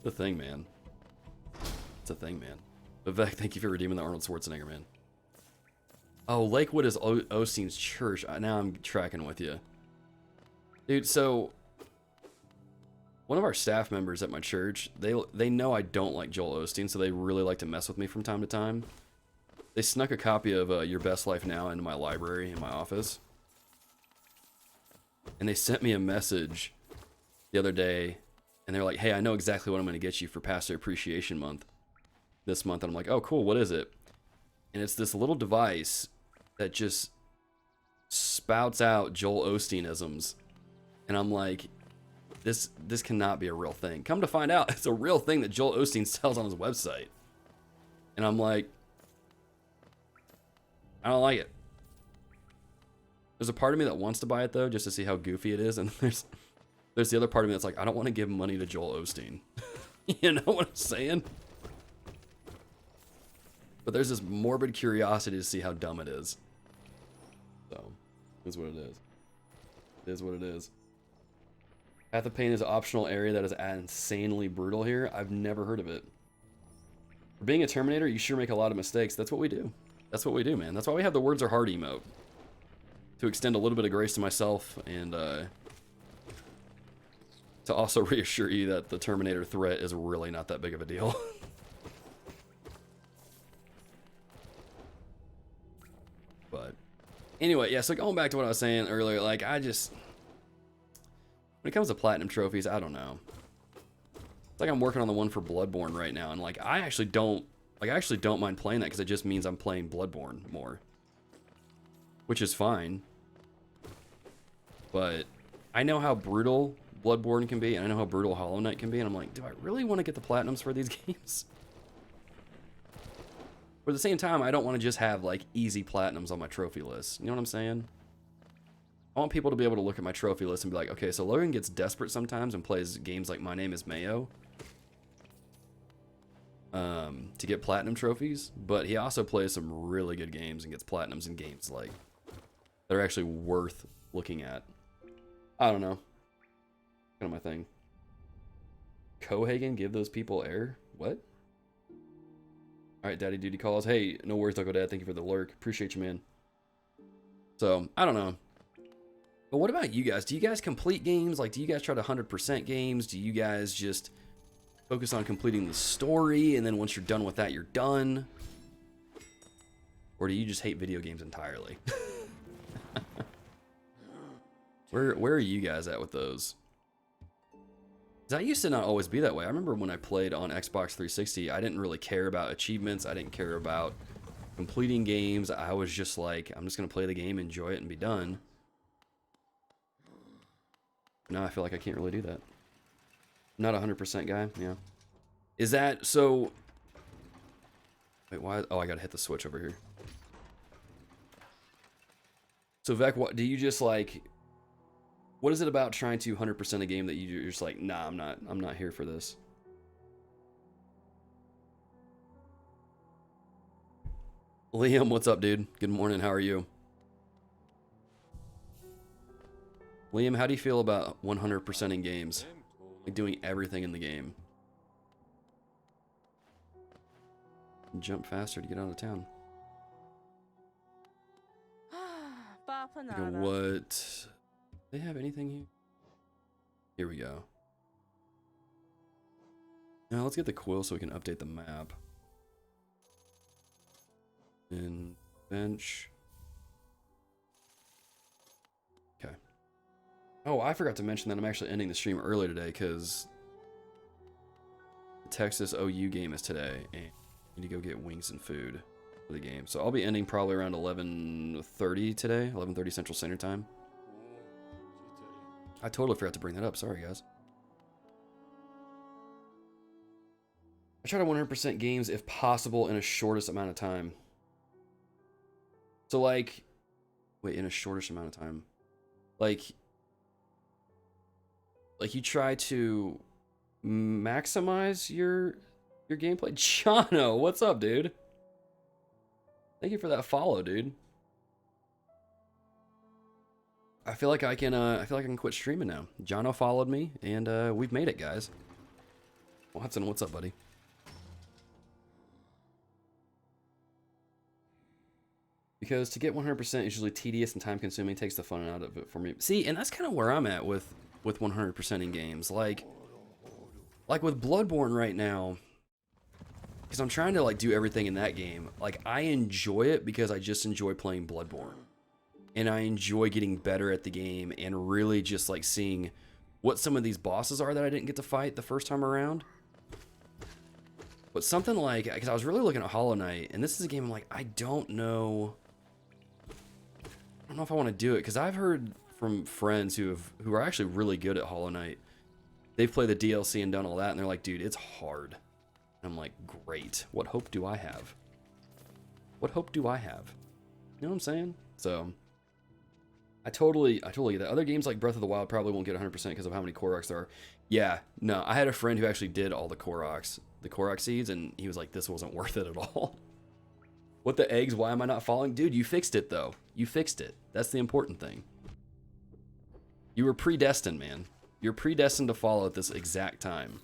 The thing, man. It's a thing, man. Vivek, thank you for redeeming the Arnold Schwarzenegger, man. Oh, Lakewood is Osteen's church. Now I'm tracking with you. Dude, so one of our staff members at my church, they know I don't like Joel Osteen, so they really like to mess with me from time to time. They snuck a copy of Your Best Life Now into my library in my office. And they sent me a message the other day, and they're like, hey, I know exactly what I'm going to get you for Pastor Appreciation Month this month. And I'm like, oh, cool, what is it? And it's this little device that just spouts out Joel Osteen-isms. And I'm like, this cannot be a real thing. Come to find out, it's a real thing that Joel Osteen sells on his website. And I'm like, I don't like it. There's a part of me that wants to buy it though, just to see how goofy it is, and there's the other part of me that's like, I don't want to give money to Joel Osteen. You know what I'm saying? But there's this morbid curiosity to see how dumb it is. So, is what it is. It is what it is. Path of Pain is an optional area that is insanely brutal here. I've never heard of it. For being a Terminator, you sure make a lot of mistakes. That's what we do. That's what we do, man. That's why we have the words are hard emote. To extend a little bit of grace to myself and to also reassure you that the Terminator threat is really not that big of a deal. But anyway, yeah, so going back to what I was saying earlier, like when it comes to platinum trophies, I don't know. It's like I'm working on the one for Bloodborne right now, and like I actually don't mind playing that because it just means I'm playing Bloodborne more. Which is fine. But I know how brutal Bloodborne can be, and I know how brutal Hollow Knight can be, and I'm like, do I really want to get the platinums for these games? But at the same time, I don't want to just have like easy platinums on my trophy list. You know what I'm saying? I want people to be able to look at my trophy list and be like, okay, so Logan gets desperate sometimes and plays games like My Name is Mayo to get platinum trophies, but he also plays some really good games and gets platinums in games like that are actually worth looking at. I don't know. Kind of my thing. Cohagen, give those people air? What? Alright, Daddy Duty calls. Hey, no worries, Uncle Dad. Thank you for the lurk. Appreciate you, man. So, I don't know. But what about you guys? Do you guys complete games? Like, do you guys try to 100% games? Do you guys just focus on completing the story, and then once you're done with that, you're done? Or do you just hate video games entirely? Where are you guys at with those? 'Cause I used to not always be that way. I remember when I played on Xbox 360, I didn't really care about achievements. I didn't care about completing games. I was just like, I'm just going to play the game, enjoy it, and be done. Now I feel like I can't really do that. I'm not a 100% guy, yeah. Is that, so... Wait, why? Oh, I gotta hit the switch over here. So, Vec, what, do you just like... What is it about trying to 100% a game that you're just like, nah, I'm not here for this? Liam, what's up, dude? Good morning, how are you? Liam, how do you feel about 100% in games? Like doing everything in the game. Jump faster to get out of town. Like what? Do they have anything here? Here we go. Now let's get the quill so we can update the map. And bench. Okay. Oh, I forgot to mention that I'm actually ending the stream early today because the Texas OU game is today, and I need to go get wings and food for the game. So I'll be ending probably around 11:30 today, 11:30 Central Standard Time. I totally forgot to bring that up. Sorry, guys. I try to 100% games if possible in a shortest amount of time. So like, wait, in a shortest amount of time, like you try to maximize your gameplay. Chano, what's up, dude? Thank you for that follow, dude. I feel like I can quit streaming now. Jono followed me, and we've made it, guys. Watson, what's up, buddy? Because to get 100% is usually tedious and time consuming, takes the fun out of it for me. See, and that's kind of where I'm at with 100% in games. Like with Bloodborne right now, because I'm trying to like do everything in that game. Like I enjoy it because I just enjoy playing Bloodborne. And I enjoy getting better at the game and really just like seeing what some of these bosses are that I didn't get to fight the first time around. But something like, because I was really looking at Hollow Knight, and this is a game I'm like, I don't know if I want to do it, because I've heard from friends who are actually really good at Hollow Knight. They've played the DLC and done all that, and they're like, dude, it's hard. And I'm like, great. What hope do I have? What hope do I have? You know what I'm saying? So I totally get that. Other games like Breath of the Wild probably won't get 100% because of how many Koroks there are. Yeah, no, I had a friend who actually did all the Korok seeds, and he was like, this wasn't worth it at all. What the eggs? Why am I not following? Dude, you fixed it, though. You fixed it. That's the important thing. You were predestined, man. You're predestined to follow at this exact time.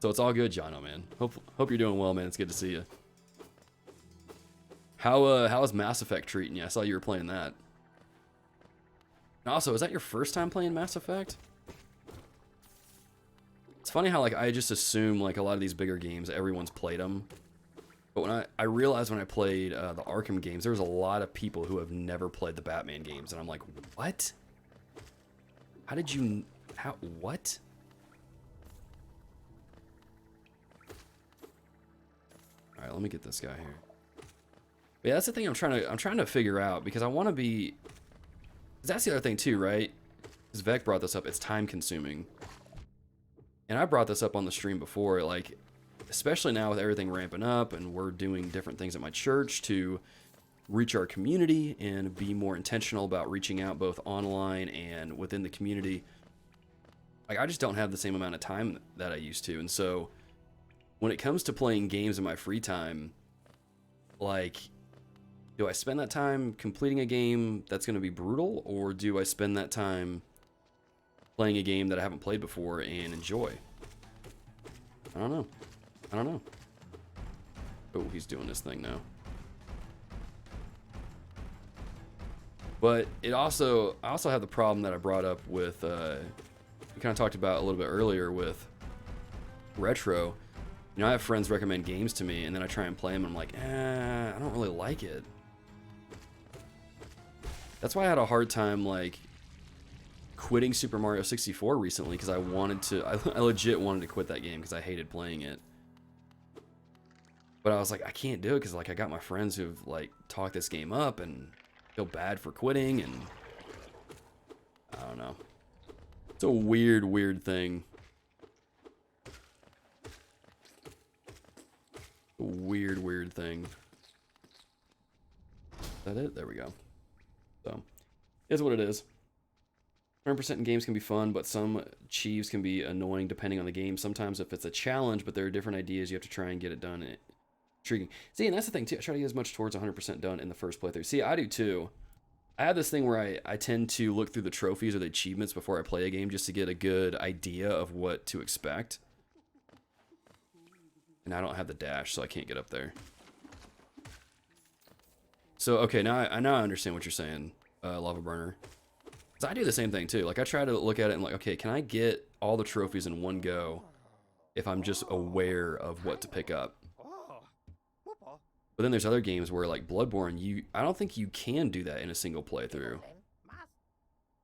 So it's all good, Jono, man. Hope you're doing well, man. It's good to see you. How is Mass Effect treating you? I saw you were playing that. And also, is that your first time playing Mass Effect? It's funny how like I just assume like a lot of these bigger games, everyone's played them. But when I realized when I played the Arkham games, there was a lot of people who have never played the Batman games, and I'm like, what? How did you? What? All right, let me get this guy here. But yeah, that's the thing I'm trying to figure out, because I want to be. That's the other thing too, right? Because Vec brought this up. It's time consuming, and I brought this up on the stream before, like. Especially now with everything ramping up and we're doing different things at my church to reach our community and be more intentional about reaching out both online and within the community. Like I just don't have the same amount of time that I used to. And so when it comes to playing games in my free time, like, do I spend that time completing a game that's going to be brutal, or do I spend that time playing a game that I haven't played before and enjoy? I don't know. Oh, he's doing this thing now. But I also have the problem that I brought up with, we kind of talked about a little bit earlier with retro. You know, I have friends recommend games to me, and then I try and play them, and I'm like, I don't really like it. That's why I had a hard time, like, quitting Super Mario 64 recently, because I legit wanted to quit that game because I hated playing it. But I was like, I can't do it because like I got my friends who've like talked this game up and feel bad for quitting, and I don't know. It's a weird thing. A weird thing. Is that it? There we go. So, it is what it is. 100% in games can be fun, but some achieves can be annoying depending on the game. Sometimes if it's a challenge, but there are different ideas, you have to try and get it done. Intriguing. See, and that's the thing too. I try to get as much towards 100% done in the first playthrough. See, I do too. I have this thing where I tend to look through the trophies or the achievements before I play a game just to get a good idea of what to expect. And I don't have the dash, so I can't get up there. So, okay, now I understand what you're saying, Lava Burner. Because I do the same thing too. Like, I try to look at it and like, okay, can I get all the trophies in one go if I'm just aware of what to pick up? But then there's other games where, like Bloodborne, I don't think you can do that in a single playthrough.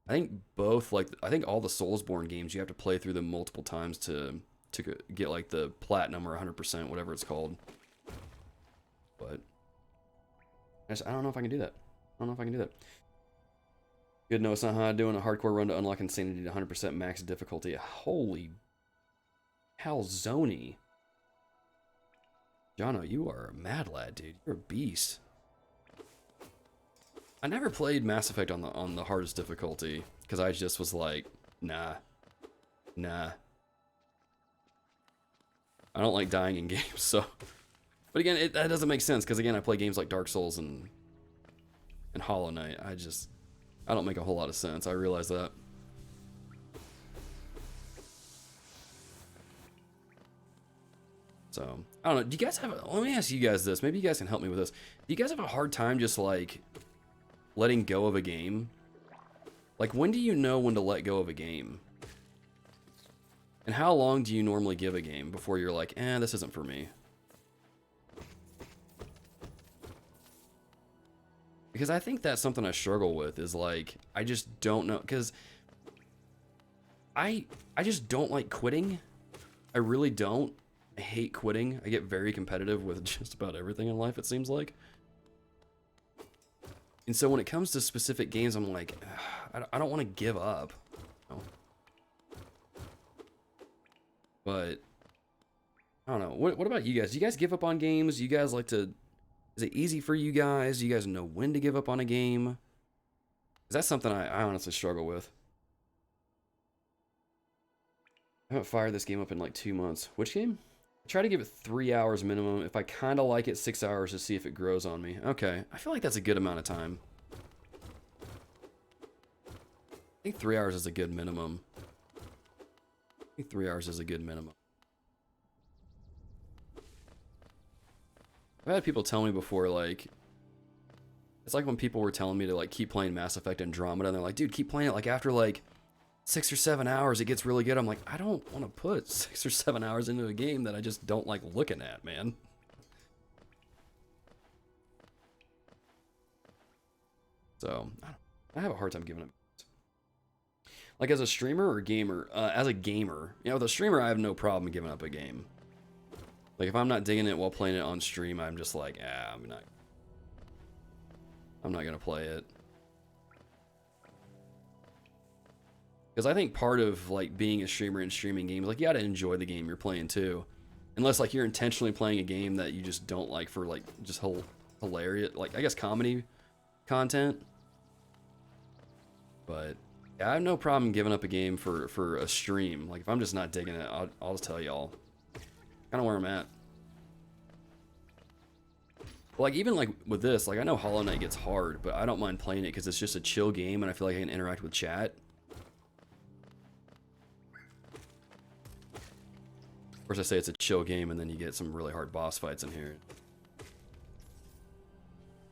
I think I think all the Soulsborne games, you have to play through them multiple times to get, like, the platinum or 100%, whatever it's called. But I don't know if I can do that. Good, no, it's not how I'm doing a hardcore run to unlock Insanity to 100% max difficulty. Holy Halzoni. Jono, you are a mad lad, dude. You're a beast. I never played Mass Effect on the hardest difficulty because I just was like, nah. I don't like dying in games, so. But again, that doesn't make sense because again, I play games like Dark Souls and Hollow Knight. I don't make a whole lot of sense. I realize that. So, I don't know. Do you guys have, let me ask you guys this. Maybe you guys can help me with this. Do you guys have a hard time just like letting go of a game? Like, when do you know when to let go of a game? And how long do you normally give a game before you're like, this isn't for me? Because I think that's something I struggle with, is like, I just don't know, because I just don't like quitting. I really don't. I hate quitting. I get very competitive with just about everything in life, it seems like. And so when it comes to specific games, I'm like, I don't want to give up. You know? But, I don't know. What about you guys? Do you guys give up on games? Do you guys like to... Is it easy for you guys? Do you guys know when to give up on a game? 'Cause that's something I honestly struggle with. I haven't fired this game up in like 2 months. Which game? I try to give it 3 hours minimum. If I kind of like it, 6 hours to see if it grows on me. Okay, I feel like that's a good amount of time. I think 3 hours is a good minimum. I think 3 hours is a good minimum. I've had people tell me before, like, it's like when people were telling me to like keep playing Mass Effect Andromeda, and they're like, dude, keep playing it. Like after like 6 or 7 hours, it gets really good. I'm like, I don't want to put 6 or 7 hours into a game that I just don't like looking at, man. So I have a hard time giving up. Like as a streamer or gamer, as a gamer, you know, with a streamer, I have no problem giving up a game. Like if I'm not digging it while playing it on stream, I'm just like, I'm not gonna play it. Because I think part of like being a streamer and streaming games, like you gotta enjoy the game you're playing too. Unless like you're intentionally playing a game that you just don't like for like just hilarious, like I guess comedy content. But yeah, I have no problem giving up a game for a stream. Like if I'm just not digging it, I'll just tell y'all kind of where I'm at. Like even like with this, like I know Hollow Knight gets hard, but I don't mind playing it because it's just a chill game and I feel like I can interact with chat. Of course I say it's a chill game and then you get some really hard boss fights in here.